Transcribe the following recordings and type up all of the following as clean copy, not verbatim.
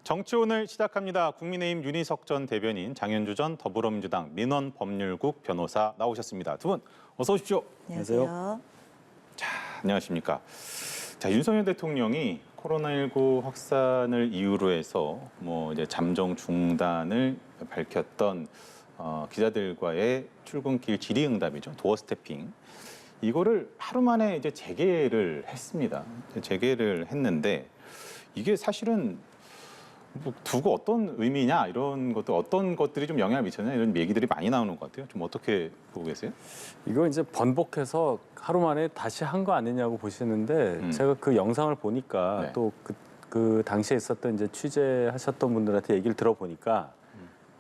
정치온을 시작합니다. 국민의힘 윤희석 전 대변인, 장현주 전 더불어민주당 민원법률국 변호사 나오셨습니다. 두 분 어서 오십시오. 안녕하세요. 자, 안녕하십니까. 자, 윤석열 대통령이 코로나19 확산을 이유로 해서 이제 잠정 중단을 밝혔던 기자들과의 출근길 질의응답이죠. 도어 스태핑. 이거를 하루 만에 이제 재개를 했습니다. 재개를 했는데 이게 사실은 두고 어떤 의미냐 이런 것도 어떤 것들이 좀 영향을 미쳤냐 이런 얘기들이 많이 나오는 것 같아요. 좀 어떻게 보고 계세요? 이거 이제 번복해서 하루 만에 다시 한 거 아니냐고 보시는데 제가 그 영상을 보니까 네. 또 그 당시에 있었던 이제 취재하셨던 분들한테 얘기를 들어보니까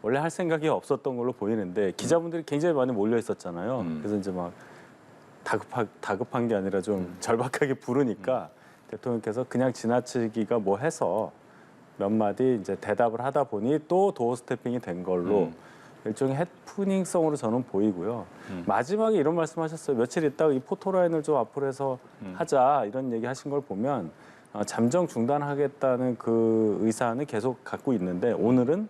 원래 할 생각이 없었던 걸로 보이는데 기자분들이 굉장히 많이 몰려 있었잖아요. 그래서 이제 막 다급한 게 아니라 좀 절박하게 부르니까 대통령께서 그냥 지나치기가 뭐 해서 몇 마디 이제 대답을 하다 보니 또 도어 스태핑이 된 걸로 일종의 해프닝성으로 저는 보이고요. 마지막에 이런 말씀하셨어요. 며칠 있다가 이 포토라인을 좀 앞으로 해서 하자 이런 얘기 하신 걸 보면 잠정 중단하겠다는 그 의사는 계속 갖고 있는데 오늘은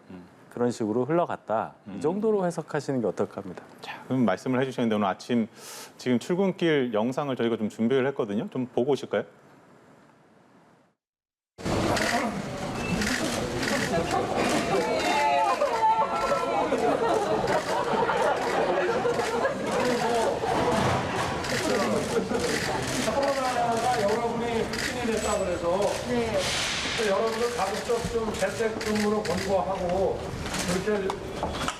그런 식으로 흘러갔다. 이 정도로 해석하시는 게 어떨까 합니다. 자, 그럼 말씀을 해주셨는데 오늘 아침 지금 출근길 영상을 저희가 좀 준비를 했거든요. 좀 보고 오실까요? 코로나가 여러분이 확진이 됐다 그래서 여러분들 가급적 좀 재택근무로 권고하고 그렇게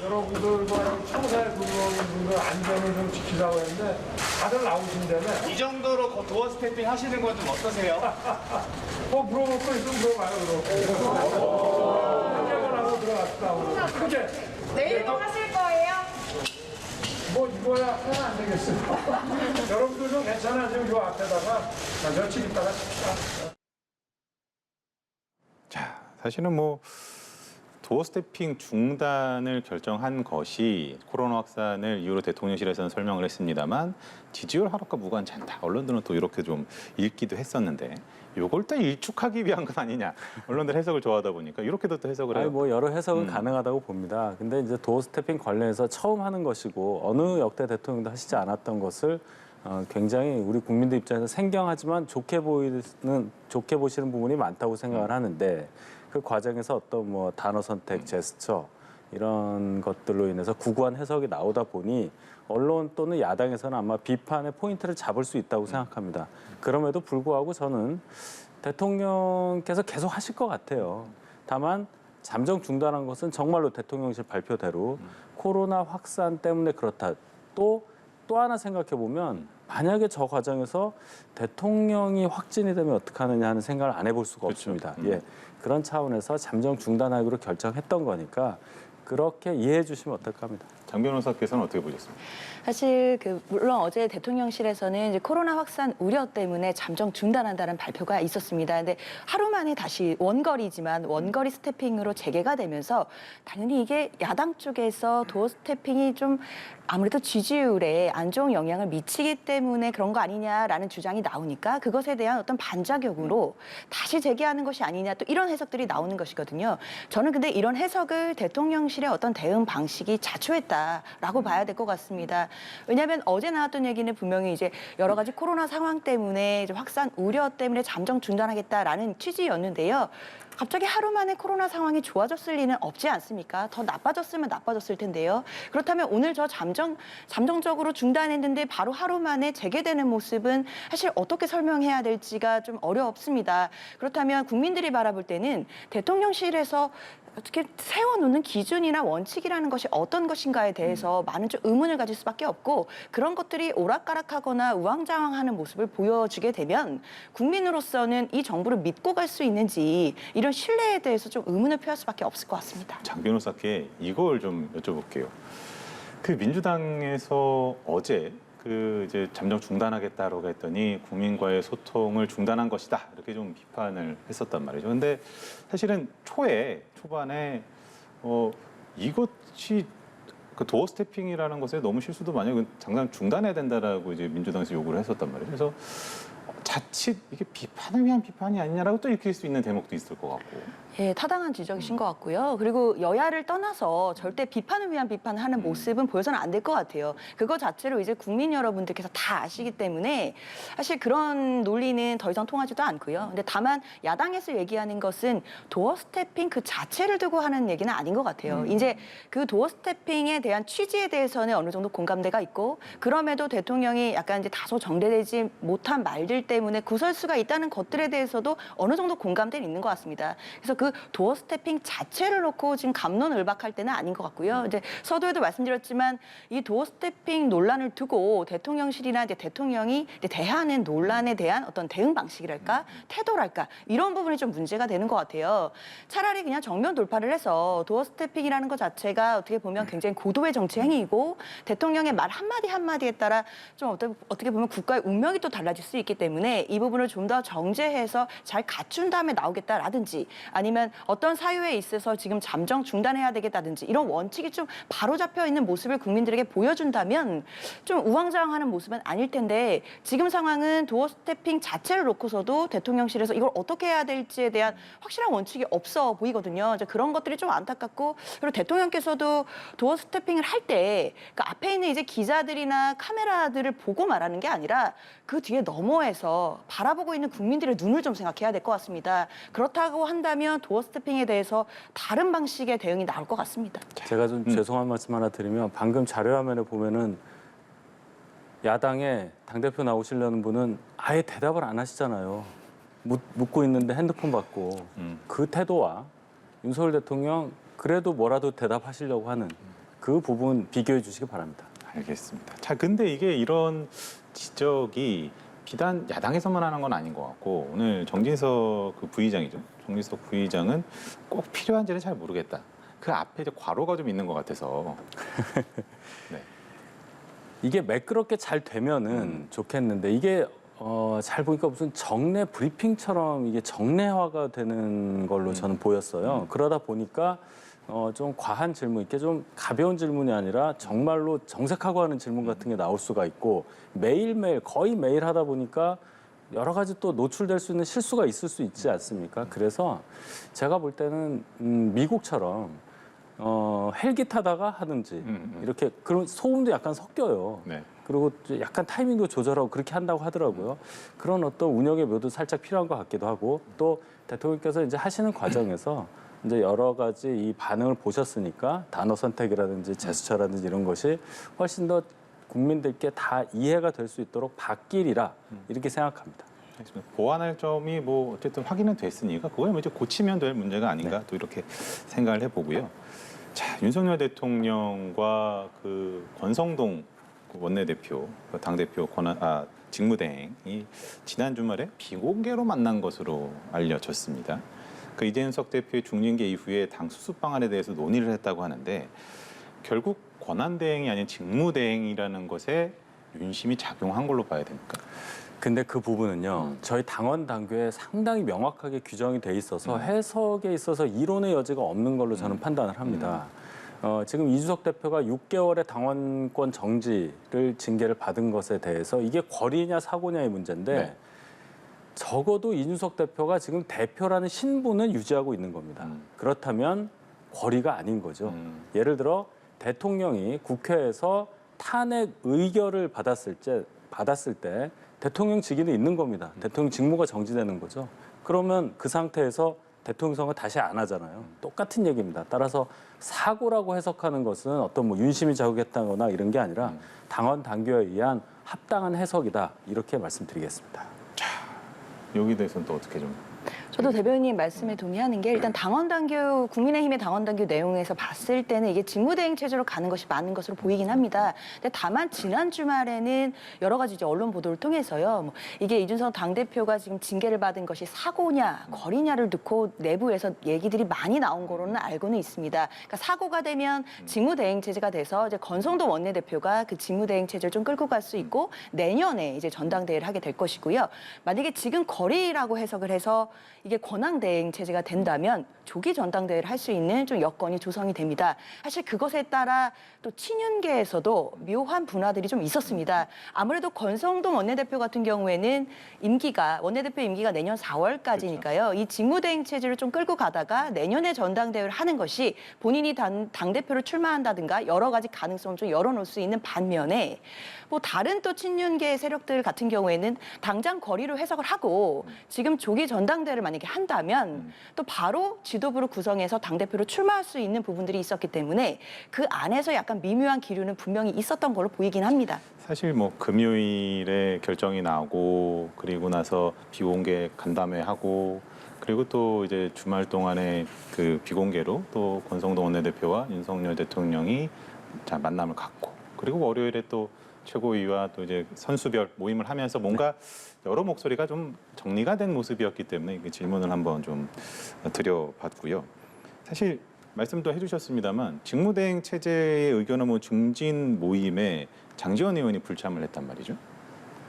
여러분들과 청사에 근무하는 분들 안전을 좀 지키라고 했는데 다들 나오신다며 이 정도로 도어 스태핑 하시는 건 좀 어떠세요? 뭐 물어볼 거 있으면 물어봐요 그럼 한번 하고 들어갔다 그게 내일도 하실 거예요? 뭐 이거야 하면 안 되겠어요 여러분들 좀 괜찮아지면 요 앞에다가 며칠 있다가 칩시다. 자, 사실은 도어 스태핑 중단을 결정한 것이 코로나 확산을 이유로 대통령실에서는 설명을 했습니다만 지지율 하락과 무관치 않다. 언론들은 또 이렇게 좀 읽기도 했었는데 이걸 또 일축하기 위한 건 아니냐. 언론들 해석을 좋아하다 보니까 이렇게도 또 해석을 해요. 아니 뭐 여러 해석은 가능하다고 봅니다. 근데 이제 도어 스태핑 관련해서 처음 하는 것이고 어느 역대 대통령도 하시지 않았던 것을 굉장히 우리 국민들 입장에서 생경하지만 좋게 보시는 부분이 많다고 생각을 하는데 그 과정에서 어떤 뭐 단어 선택, 제스처 이런 것들로 인해서 구구한 해석이 나오다 보니 언론 또는 야당에서는 아마 비판의 포인트를 잡을 수 있다고 생각합니다. 그럼에도 불구하고 저는 대통령께서 계속 하실 것 같아요. 다만 잠정 중단한 것은 정말로 대통령실 발표대로 코로나 확산 때문에 그렇다. 또 하나 생각해 보면 만약에 저 과정에서 대통령이 확진이 되면 어떡하느냐 하는 생각을 안 해볼 수가 없습니다. 예, 그런 차원에서 잠정 중단하기로 결정했던 거니까 그렇게 이해해 주시면 어떨까 합니다. 장 변호사께서는 어떻게 보셨습니까? 사실 물론 어제 대통령실에서는 이제 코로나 확산 우려 때문에 잠정 중단한다는 발표가 있었습니다. 근데 하루 만에 다시 원거리 스태핑으로 재개가 되면서 당연히 이게 야당 쪽에서 도어 스태핑이 좀 아무래도 지지율에 안 좋은 영향을 미치기 때문에 그런 거 아니냐라는 주장이 나오니까 그것에 대한 어떤 반작용으로 다시 재개하는 것이 아니냐 또 이런 해석들이 나오는 것이거든요. 저는 근데 이런 해석을 대통령실의 어떤 대응 방식이 자초했다라고 봐야 될 것 같습니다. 왜냐하면 어제 나왔던 얘기는 분명히 이제 여러 가지 코로나 상황 때문에 이제 확산 우려 때문에 잠정 중단하겠다라는 취지였는데요. 갑자기 하루 만에 코로나 상황이 좋아졌을 리는 없지 않습니까? 더 나빠졌으면 나빠졌을 텐데요. 그렇다면 오늘 저 잠정적으로 중단했는데 바로 하루 만에 재개되는 모습은 사실 어떻게 설명해야 될지가 좀 어렵습니다. 그렇다면 국민들이 바라볼 때는 대통령실에서 어떻게 세워놓는 기준이나 원칙이라는 것이 어떤 것인가에 대해서 많은 좀 의문을 가질 수밖에 없고 그런 것들이 오락가락하거나 우왕좌왕하는 모습을 보여주게 되면 국민으로서는 이 정부를 믿고 갈 수 있는지 이런 신뢰에 대해서 좀 의문을 표할 수밖에 없을 것 같습니다. 장 변호사께 이걸 좀 여쭤볼게요. 그 민주당에서 어제 이제 잠정 중단하겠다라고 했더니 국민과의 소통을 중단한 것이다 이렇게 좀 비판을 했었단 말이죠. 근데 사실은 초반에 이것이 그 도어 스태핑이라는 것에 너무 실수도 많이 당장 중단해야 된다라고 이제 민주당에서 요구를 했었단 말이에요. 그래서 자칫 이게 비판을 위한 비판이 아니냐라고 또 읽힐 수 있는 대목도 있을 것 같고. 예, 타당한 지적이신 것 같고요. 그리고 여야를 떠나서 절대 비판을 위한 비판을 하는 모습은 보여서는 안 될 것 같아요. 그거 자체로 이제 국민 여러분들께서 다 아시기 때문에 사실 그런 논리는 더 이상 통하지도 않고요. 근데 다만 야당에서 얘기하는 것은 도어 스태핑 그 자체를 두고 하는 얘기는 아닌 것 같아요. 이제 그 도어 스태핑에 대한 취지에 대해서는 어느 정도 공감대가 있고 그럼에도 대통령이 약간 이제 다소 정제되지 못한 말들 때문에 구설수가 있다는 것들에 대해서도 어느 정도 공감대는 있는 것 같습니다. 그래서 그 도어 스태핑 자체를 놓고 지금 갑론을박할 때는 아닌 것 같고요. 이제 서두에도 말씀드렸지만 이 도어 스태핑 논란을 두고 대통령실이나 이제 대통령이 이제 대하는 논란에 대한 어떤 대응 방식이랄까 태도랄까 이런 부분이 좀 문제가 되는 것 같아요. 차라리 그냥 정면 돌파를 해서 도어 스태핑이라는 것 자체가 어떻게 보면 굉장히 고도의 정치 행위이고 대통령의 말 한마디 한마디에 따라 좀 어떻게 보면 국가의 운명이 또 달라질 수 있기 때문에 이 부분을 좀 더 정제해서 잘 갖춘 다음에 나오겠다라든지 아니면 어떤 사유에 있어서 지금 잠정 중단해야 되겠다든지 이런 원칙이 좀 바로잡혀 있는 모습을 국민들에게 보여준다면 좀 우왕좌왕하는 모습은 아닐 텐데 지금 상황은 도어 스태핑 자체를 놓고서도 대통령실에서 이걸 어떻게 해야 될지에 대한 확실한 원칙이 없어 보이거든요. 이제 그런 것들이 좀 안타깝고 그리고 대통령께서도 도어 스태핑을 할 때 그 앞에 있는 이제 기자들이나 카메라들을 보고 말하는 게 아니라 그 뒤에 너머에서 바라보고 있는 국민들의 눈을 좀 생각해야 될 것 같습니다. 그렇다고 한다면 도어 스태핑에 대해서 다른 방식의 대응이 나올 것 같습니다. 제가 좀 죄송한 말씀 하나 드리면 방금 자료화면에 보면은 야당의 당대표 나오시려는 분은 아예 대답을 안 하시잖아요. 묻고 있는데 핸드폰 받고 그 태도와 윤석열 대통령 그래도 뭐라도 대답하시려고 하는 그 부분 비교해 주시기 바랍니다. 알겠습니다. 자, 근데 이게 이런 지적이 비단 야당에서만 하는 건 아닌 것 같고 오늘 정진석 그 부의장이죠. 정진석 부의장은 꼭 필요한지는 잘 모르겠다. 그 앞에 이제 괄호가 좀 있는 것 같아서. 네. 이게 매끄럽게 잘 되면은 좋겠는데 이게 잘 보니까 무슨 정례 브리핑처럼 이게 정례화가 되는 걸로 저는 보였어요. 그러다 보니까 좀 과한 질문, 이렇게 좀 가벼운 질문이 아니라 정말로 정색하고 하는 질문 같은 게 나올 수가 있고 매일매일 거의 매일 하다 보니까 여러 가지 또 노출될 수 있는 실수가 있을 수 있지 않습니까? 그래서 제가 볼 때는 미국처럼 헬기 타다가 하든지 이렇게 그런 소음도 약간 섞여요. 네. 그리고 약간 타이밍도 조절하고 그렇게 한다고 하더라고요. 그런 어떤 운영의 묘도 살짝 필요한 것 같기도 하고 또 대통령께서 이제 하시는 과정에서 이제 여러 가지 이 반응을 보셨으니까 단어 선택이라든지 제스처라든지 이런 것이 훨씬 더 국민들께 다 이해가 될 수 있도록 바뀌리라 이렇게 생각합니다. 알겠습니다. 보완할 점이 뭐 어쨌든 확인은 됐으니까 그걸 이제 고치면 될 문제가 아닌가 또 이렇게 생각을 해보고요. 자, 윤석열 대통령과 그 권성동 원내대표, 당대표 직무대행이 지난 주말에 비공개로 만난 것으로 알려졌습니다. 그 이재석 대표의 중징계 이후에 당 수습 방안에 대해서 논의를 했다고 하는데 결국 권한대행이 아닌 직무대행이라는 것에 윤심이 작용한 걸로 봐야 됩니까? 근데 그 부분은요, 저희 당원 당규에 상당히 명확하게 규정이 돼 있어서 해석에 있어서 이론의 여지가 없는 걸로 저는 판단을 합니다. 지금 이준석 대표가 6개월의 당원권 정지를 징계를 받은 것에 대해서 이게 권리냐 사고냐의 문제인데 네. 적어도 이준석 대표가 지금 대표라는 신분은 유지하고 있는 겁니다. 그렇다면 권리가 아닌 거죠. 예를 들어 대통령이 국회에서 탄핵 의결을 받았을 때 대통령 직위는 있는 겁니다. 대통령 직무가 정지되는 거죠. 그러면 그 상태에서 대통령 선거 다시 안 하잖아요. 똑같은 얘기입니다. 따라서 사고라고 해석하는 것은 어떤 뭐 윤심이 자극했다거나 이런 게 아니라 당원 당규에 의한 합당한 해석이다. 이렇게 말씀드리겠습니다. 여기 대해서는 또 어떻게 좀? 저도 대변인님 말씀에 동의하는 게 일단 당원당규, 국민의힘의 당원당규 내용에서 봤을 때는 이게 직무대행 체제로 가는 것이 맞는 것으로 보이긴 합니다. 근데 다만 지난 주말에는 여러 가지 이제 언론 보도를 통해서요. 뭐 이게 이준석 당대표가 지금 징계를 받은 것이 사고냐, 거리냐를 놓고 내부에서 얘기들이 많이 나온 거로는 알고는 있습니다. 그러니까 사고가 되면 직무대행 체제가 돼서 이제 권성도 원내대표가 그 직무대행 체제를 좀 끌고 갈 수 있고 내년에 이제 전당대회를 하게 될 것이고요. 만약에 지금 거리라고 해석을 해서 이게 권한대행 체제가 된다면 조기 전당대회를 할 수 있는 좀 여건이 조성이 됩니다. 사실 그것에 따라 또 친윤계에서도 묘한 분화들이 좀 있었습니다. 아무래도 권성동 원내대표 같은 경우에는 원내대표 임기가 내년 4월까지니까요. 이 직무대행 체제를 좀 끌고 가다가 내년에 전당대회를 하는 것이 본인이 당대표를 출마한다든가 여러 가지 가능성을 좀 열어놓을 수 있는 반면에 뭐 다른 또 친윤계 세력들 같은 경우에는 당장 거리로 해석을 하고 지금 조기 전당대회를 만약에 한다면 또 바로 지도부를 구성해서 당대표로 출마할 수 있는 부분들이 있었기 때문에 그 안에서 약간 미묘한 기류는 분명히 있었던 걸로 보이긴 합니다. 사실 뭐 금요일에 결정이 나오고 그리고 나서 비공개 간담회하고 그리고 또 이제 주말 동안에 그 비공개로 또 권성동 원내대표와 윤석열 대통령이 만남을 갖고 그리고 월요일에 또 최고위와 또 이제 선수별 모임을 하면서 뭔가 여러 목소리가 좀 정리가 된 모습이었기 때문에 그 질문을 한번 좀 드려봤고요. 사실 말씀도 해주셨습니다만 직무대행 체제의 의견은 뭐 중진 모임에 장지원 의원이 불참을 했단 말이죠.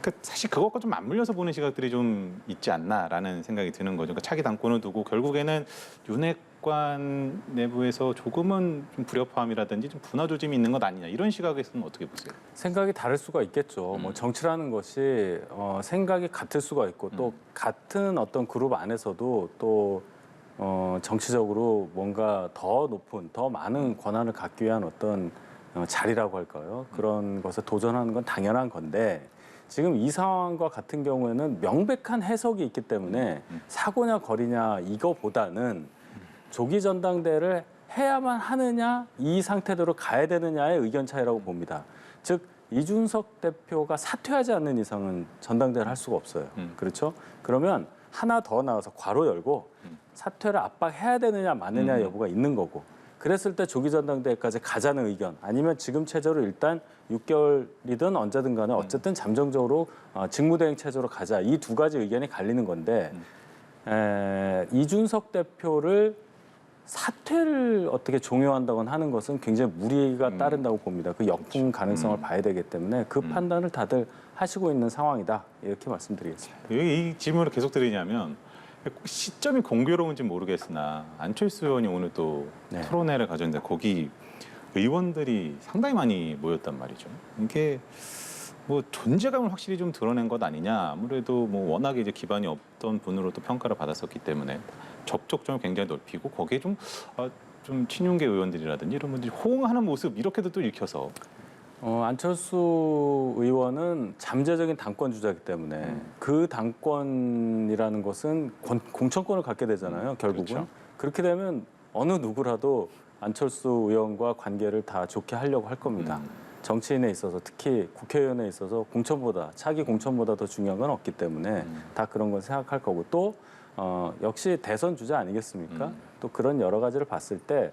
그러니까 사실 그것과 좀 맞물려서 보는 시각들이 좀 있지 않나라는 생각이 드는 거죠. 그러니까 차기 당권을 두고 결국에는 윤핵관 내부에서 조금은 좀 불협화음이라든지 좀 분화 조짐이 있는 것 아니냐 이런 시각에서는 어떻게 보세요? 생각이 다를 수가 있겠죠. 뭐 정치라는 것이 생각이 같을 수가 있고 또 같은 어떤 그룹 안에서도 또 정치적으로 뭔가 더 높은, 더 많은 권한을 갖기 위한 어떤 자리라고 할까요? 그런 것에 도전하는 건 당연한 건데 지금 이 상황과 같은 경우에는 명백한 해석이 있기 때문에 사고냐 거리냐 이거보다는 조기 전당대회를 해야만 하느냐 이 상태대로 가야 되느냐의 의견 차이라고 봅니다. 즉 이준석 대표가 사퇴하지 않는 이상은 전당대회를 할 수가 없어요. 그렇죠? 그러면 하나 더 나와서 괄호 열고 사퇴를 압박해야 되느냐 마느냐 여부가 있는 거고 그랬을 때 조기 전당대회까지 가자는 의견 아니면 지금 체제로 일단 6개월이든 언제든 간에 어쨌든 잠정적으로 직무대행 체제로 가자 이 두 가지 의견이 갈리는 건데 이준석 대표를 사퇴를 어떻게 종용한다거나 하는 것은 굉장히 무리가 따른다고 봅니다. 그 역풍 가능성을 봐야 되기 때문에 그 판단을 다들 하시고 있는 상황이다 이렇게 말씀드리겠습니다. 이 질문을 계속 드리냐면 시점이 공교로운지 모르겠으나 안철수 의원이 오늘 또 네. 토론회를 가졌는데 거기 의원들이 상당히 많이 모였단 말이죠. 이게 뭐 존재감을 확실히 좀 드러낸 것 아니냐. 아무래도 뭐 워낙에 이제 기반이 없던 분으로 또 평가를 받았었기 때문에 접촉점을 굉장히 넓히고 거기에 좀 친윤계 의원들이라든지 이런 분들이 호응하는 모습 이렇게도 또 읽혀서 안철수 의원은 잠재적인 당권 주자이기 때문에 그 당권이라는 것은 공천권을 갖게 되잖아요. 결국은. 그렇죠. 그렇게 되면 어느 누구라도 안철수 의원과 관계를 다 좋게 하려고 할 겁니다. 정치인에 있어서 특히 국회의원에 있어서 공천보다 차기 공천보다 더 중요한 건 없기 때문에 다 그런 건 생각할 거고 또 역시 대선 주자 아니겠습니까? 또 그런 여러 가지를 봤을 때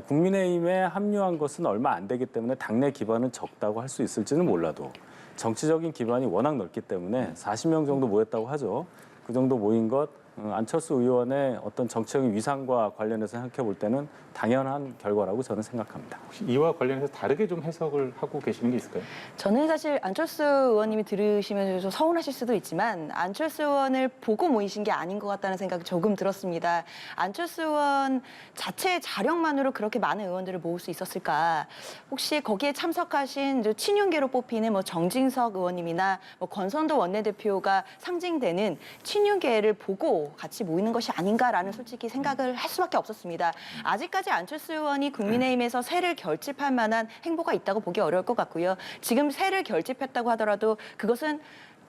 국민의힘에 합류한 것은 얼마 안 되기 때문에 당내 기반은 적다고 할 수 있을지는 몰라도 정치적인 기반이 워낙 넓기 때문에 40명 정도 모였다고 하죠. 그 정도 모인 것 안철수 의원의 어떤 정치적인 위상과 관련해서 생각해 볼 때는 당연한 결과라고 저는 생각합니다. 혹시 이와 관련해서 다르게 좀 해석을 하고 계시는 게 있을까요? 저는 사실 안철수 의원님이 들으시면서 좀 서운하실 수도 있지만 안철수 의원을 보고 모이신 게 아닌 것 같다는 생각이 조금 들었습니다. 안철수 의원 자체의 자력만으로 그렇게 많은 의원들을 모을 수 있었을까? 혹시 거기에 참석하신 친윤계로 뽑히는 뭐 정진석 의원님이나 뭐 권선도 원내대표가 상징되는 친윤계를 보고 같이 모이는 것이 아닌가라는 솔직히 생각을 할 수밖에 없었습니다. 아직까지 안철수 의원이 국민의힘에서 세를 결집할 만한 행보가 있다고 보기 어려울 것 같고요. 지금 세를 결집했다고 하더라도 그것은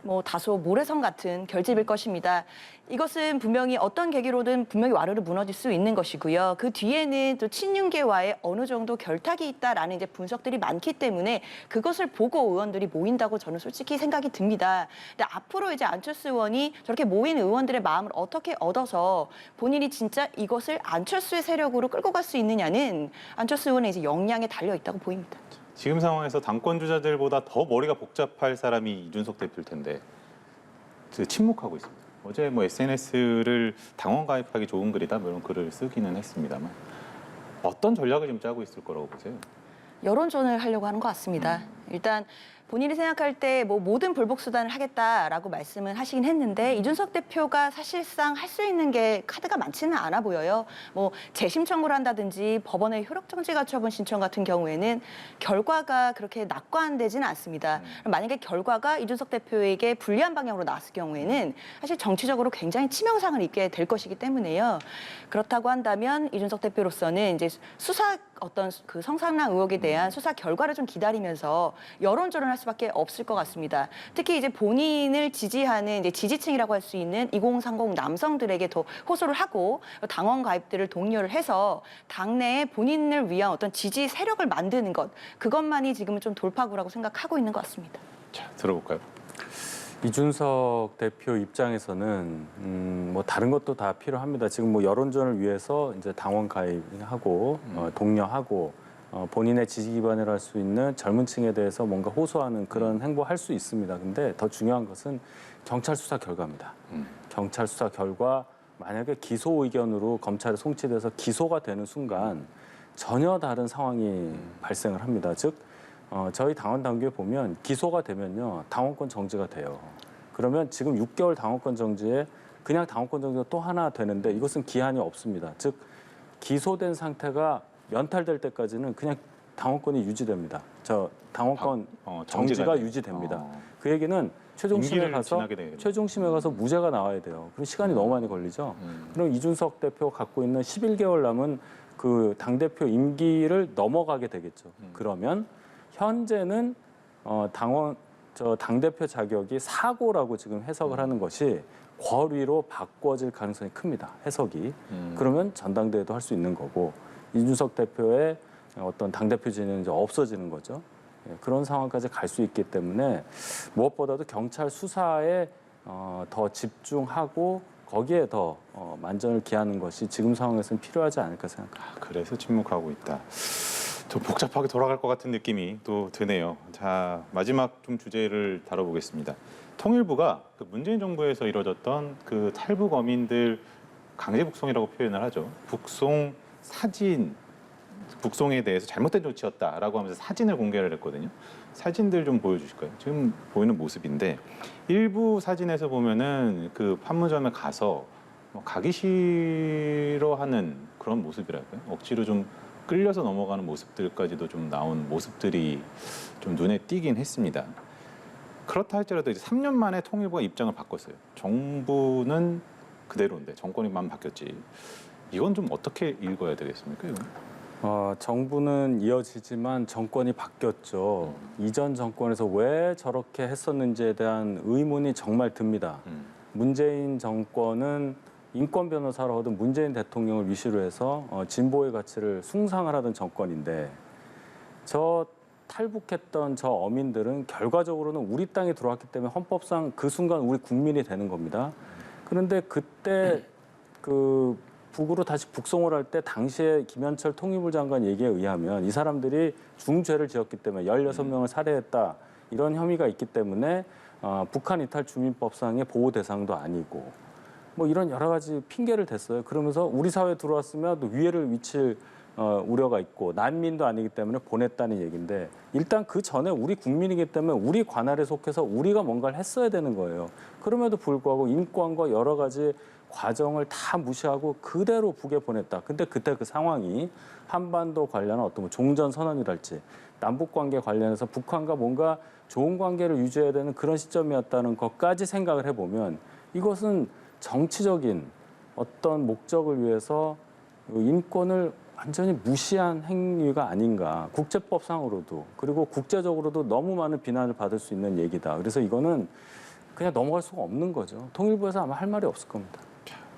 뭐 다소 모래성 같은 결집일 것입니다. 이것은 분명히 어떤 계기로든 분명히 와르르 무너질 수 있는 것이고요. 그 뒤에는 또 친윤계와의 어느 정도 결탁이 있다라는 이제 분석들이 많기 때문에 그것을 보고 의원들이 모인다고 저는 솔직히 생각이 듭니다. 근데 앞으로 이제 안철수 의원이 저렇게 모인 의원들의 마음을 어떻게 얻어서 본인이 진짜 이것을 안철수의 세력으로 끌고 갈 수 있느냐는 안철수 의원의 이제 역량에 달려 있다고 보입니다. 지금 상황에서 당권 주자들보다 더 머리가 복잡할 사람이 이준석 대표일 텐데 침묵하고 있습니다. 어제 뭐 SNS를 당원 가입하기 좋은 글이다 뭐 이런 글을 쓰기는 했습니다만 어떤 전략을 좀 짜고 있을 거라고 보세요? 여론전을 하려고 하는 것 같습니다. 일단 본인이 생각할 때 뭐 모든 불복 수단을 하겠다라고 말씀은 하시긴 했는데 이준석 대표가 사실상 할 수 있는 게 카드가 많지는 않아 보여요. 뭐 재심 청구를 한다든지 법원에 효력정지가 처분 신청 같은 경우에는 결과가 그렇게 낙관되지는 않습니다. 만약에 결과가 이준석 대표에게 불리한 방향으로 나왔을 경우에는 사실 정치적으로 굉장히 치명상을 입게 될 것이기 때문에요. 그렇다고 한다면 이준석 대표로서는 이제 수사 어떤 그 성상납 의혹에 대한 수사 결과를 좀 기다리면서 여론전을 할 수밖에 없을 것 같습니다. 특히 이제 본인을 지지하는 이제 지지층이라고 할 수 있는 2030 남성들에게 더 호소를 하고 당원 가입들을 독려를 해서 당내에 본인을 위한 어떤 지지 세력을 만드는 것 그것만이 지금은 좀 돌파구라고 생각하고 있는 것 같습니다. 자, 들어볼까요? 이준석 대표 입장에서는 뭐 다른 것도 다 필요합니다. 지금 뭐 여론전을 위해서 이제 당원 가입하고 독려하고 본인의 지지 기반을 할 수 있는 젊은 층에 대해서 뭔가 호소하는 그런 행보할 수 있습니다. 근데 더 중요한 것은 경찰 수사 결과입니다. 경찰 수사 결과 만약에 기소 의견으로 검찰에 송치돼서 기소가 되는 순간 전혀 다른 상황이 발생을 합니다. 즉 저희 당원 당규에 보면 기소가 되면요 당원권 정지가 돼요. 그러면 지금 6개월 당원권 정지에 그냥 당원권 정지가 또 하나 되는데 이것은 기한이 없습니다. 즉 기소된 상태가 면탈될 때까지는 그냥 당원권이 유지됩니다. 저 당원권 정지가 유지됩니다. 그 얘기는 최종심에 가서 무죄가 나와야 돼요. 그럼 시간이 너무 많이 걸리죠. 그럼 이준석 대표가 갖고 있는 11개월 남은 그 당대표 임기를 넘어가게 되겠죠. 그러면 현재는 당대표 자격이 사고라고 지금 해석을 하는 것이 권위로 바꿔질 가능성이 큽니다. 해석이. 그러면 전당대회도 할 수 있는 거고 이준석 대표의 어떤 당대표 진영이 이제 없어지는 거죠. 그런 상황까지 갈 수 있기 때문에 무엇보다도 경찰 수사에 더 집중하고 거기에 더 만전을 기하는 것이 지금 상황에서는 필요하지 않을까 생각합니다. 그래서 침묵하고 있다. 좀 복잡하게 돌아갈 것 같은 느낌이 또 드네요. 자, 마지막 좀 주제를 다뤄보겠습니다. 통일부가 그 문재인 정부에서 이뤄졌던 그 탈북 어민들 강제 북송이라고 표현을 하죠. 북송 사진, 북송에 대해서 잘못된 조치였다라고 하면서 사진을 공개를 했거든요. 사진들 좀 보여주실까요? 지금 보이는 모습인데 일부 사진에서 보면은 그 판문점에 가서 가기 싫어하는 그런 모습이랄까요? 억지로 좀 끌려서 넘어가는 모습들까지도 좀 나온 모습들이 좀 눈에 띄긴 했습니다. 그렇다 할지라도 이제 3년 만에 통일부가 입장을 바꿨어요. 정부는 그대로인데 정권이만 바뀌었지. 이건 좀 어떻게 읽어야 되겠습니까? 이건? 정부는 이어지지만 정권이 바뀌었죠. 이전 정권에서 왜 저렇게 했었는지에 대한 의문이 정말 듭니다. 문재인 정권은 인권 변호사로 하던 문재인 대통령을 위시로 해서 진보의 가치를 숭상을 하던 정권인데 저 탈북했던 저 어민들은 결과적으로는 우리 땅에 들어왔기 때문에 헌법상 그 순간 우리 국민이 되는 겁니다. 그런데 그때 그 북으로 다시 북송을 할 때 당시에 김현철 통일부 장관 얘기에 의하면 이 사람들이 중죄를 지었기 때문에 16명을 살해했다 이런 혐의가 있기 때문에 북한 이탈 주민법상의 보호 대상도 아니고 뭐 이런 여러 가지 핑계를 댔어요. 그러면서 우리 사회에 들어왔으면 또 위해를 미칠 우려가 있고 난민도 아니기 때문에 보냈다는 얘기인데 일단 그 전에 우리 국민이기 때문에 우리 관할에 속해서 우리가 뭔가를 했어야 되는 거예요. 그럼에도 불구하고 인권과 여러 가지 과정을 다 무시하고 그대로 북에 보냈다. 근데 그때 그 상황이 한반도 관련한 어떤 뭐 종전 선언이랄지 남북 관계 관련해서 북한과 뭔가 좋은 관계를 유지해야 되는 그런 시점이었다는 것까지 생각을 해보면 이것은 정치적인 어떤 목적을 위해서 인권을 완전히 무시한 행위가 아닌가. 국제법상으로도 그리고 국제적으로도 너무 많은 비난을 받을 수 있는 얘기다. 그래서 이거는 그냥 넘어갈 수가 없는 거죠. 통일부에서 아마 할 말이 없을 겁니다.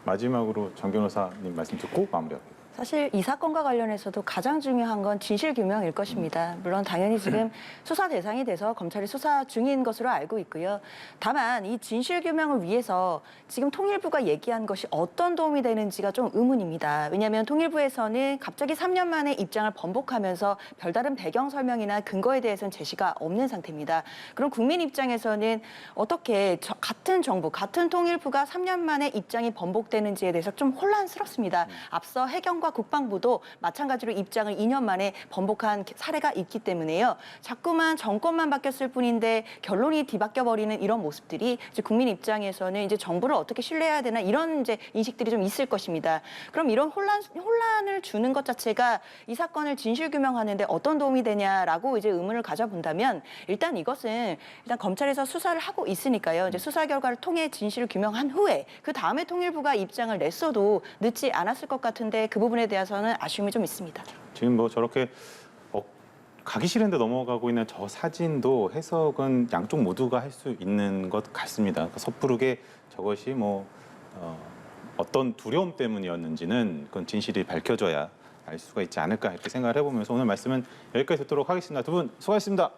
마지막으로 정 변호사님 말씀 듣고 마무리할게요. 사실 이 사건과 관련해서도 가장 중요한 건 진실규명일 것입니다. 물론 당연히 지금 수사 대상이 돼서 검찰이 수사 중인 것으로 알고 있고요. 다만 이 진실규명을 위해서 지금 통일부가 얘기한 것이 어떤 도움이 되는지가 좀 의문입니다. 왜냐하면 통일부에서는 갑자기 3년 만에 입장을 번복하면서 별다른 배경 설명이나 근거에 대해서는 제시가 없는 상태입니다. 그럼 국민 입장에서는 어떻게 같은 정부, 같은 통일부가 3년 만에 입장이 번복되는지에 대해서 좀 혼란스럽습니다. 앞서 해경과 국방부도 마찬가지로 입장을 2년 만에 번복한 사례가 있기 때문에요. 자꾸만 정권만 바뀌었을 뿐인데 결론이 뒤바뀌어 버리는 이런 모습들이 이제 국민 입장에서는 이제 정부를 어떻게 신뢰해야 되나 이런 이제 인식들이 좀 있을 것입니다. 그럼 이런 혼란을 주는 것 자체가 이 사건을 진실 규명하는데 어떤 도움이 되냐라고 이제 의문을 가져본다면 일단 이것은 일단 검찰에서 수사를 하고 있으니까요. 이제 수사 결과를 통해 진실을 규명한 후에 그 다음에 통일부가 입장을 냈어도 늦지 않았을 것 같은데 그 부분에 대해서는 아쉬움이 좀 있습니다. 지금 뭐 저렇게 가기 싫은데 넘어가고 있는 저 사진도 해석은 양쪽 모두가 할 수 있는 것 같습니다. 그러니까 섣부르게 저것이 뭐 어떤 두려움 때문이었는지는 그건 진실이 밝혀져야 알 수가 있지 않을까 이렇게 생각을 해보면서 오늘 말씀은 여기까지 듣도록 하겠습니다. 두 분 수고하셨습니다.